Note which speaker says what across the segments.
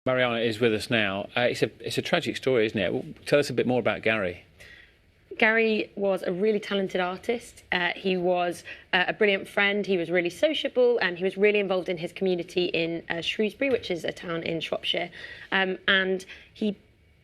Speaker 1: Marianna is with us now. It's a tragic story, isn't it? Well, tell us a bit more about Gary.
Speaker 2: Gary was a really talented artist. He was a brilliant friend. He was really sociable, and he was really involved in his community in Shrewsbury, which is a town in Shropshire. And he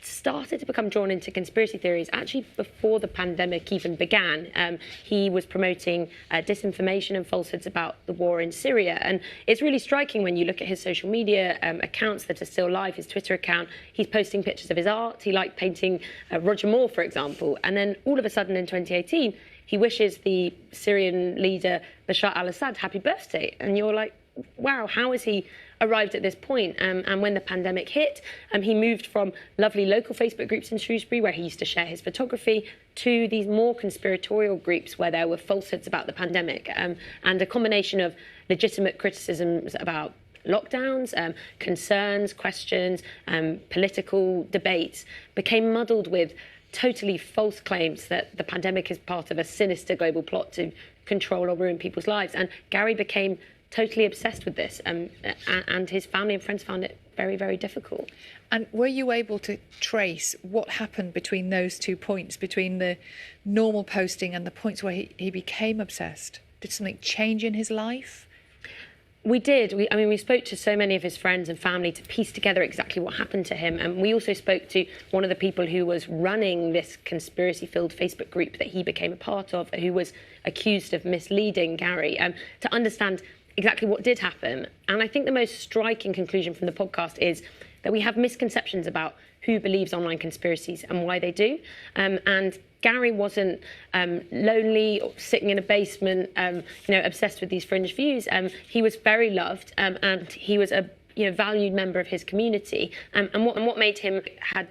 Speaker 2: started to become drawn into conspiracy theories actually before the pandemic even began. He was promoting disinformation and falsehoods about the war in Syria, and it's really striking when you look at his social media accounts that are still live. His Twitter account, he's posting pictures of his art. He liked painting Roger Moore, for example, and then all of a sudden in 2018 he wishes the Syrian leader Bashar al-Assad happy birthday, and you're like, wow, how has he arrived at this point? And when the pandemic hit, he moved from lovely local Facebook groups in Shrewsbury, where he used to share his photography, to these more conspiratorial groups where there were falsehoods about the pandemic, and a combination of legitimate criticisms about lockdowns, concerns, questions, political debates became muddled with totally false claims that the pandemic is part of a sinister global plot to control or ruin people's lives. And Gary became totally obsessed with this, and his family and friends found it very, very difficult.
Speaker 3: And were you able to trace what happened between those 2 points, between the normal posting and the points where he became obsessed? Did something change in his life?
Speaker 2: We did. We spoke to so many of his friends and family to piece together exactly what happened to him. And we also spoke to one of the people who was running this conspiracy-filled Facebook group that he became a part of, who was accused of misleading Gary, to understand exactly what did happen. And I think the most striking conclusion from the podcast is that we have misconceptions about who believes online conspiracies and why they do. And Gary wasn't lonely or sitting in a basement, obsessed with these fringe views. He was very loved, and he was a valued member of his community. And what made him had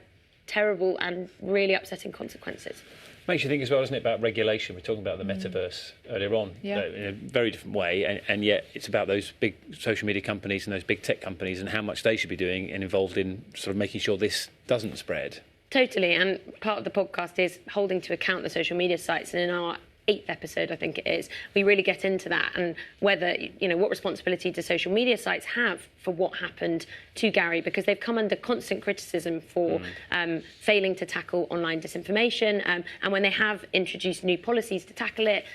Speaker 2: terrible and really upsetting consequences.
Speaker 1: Makes you think as well, doesn't it, about regulation? We're talking about the metaverse earlier on, in a very different way, and yet it's about those big social media companies and those big tech companies and how much they should be doing and involved in sort of making sure this doesn't spread. Totally, and part of the podcast is holding to account the social media sites, and in our 8th episode, I think it is, we really get into that and whether, what responsibility do social media sites have for what happened to Gary, because they've come under constant criticism for failing to tackle online disinformation, and when they have introduced new policies to tackle it,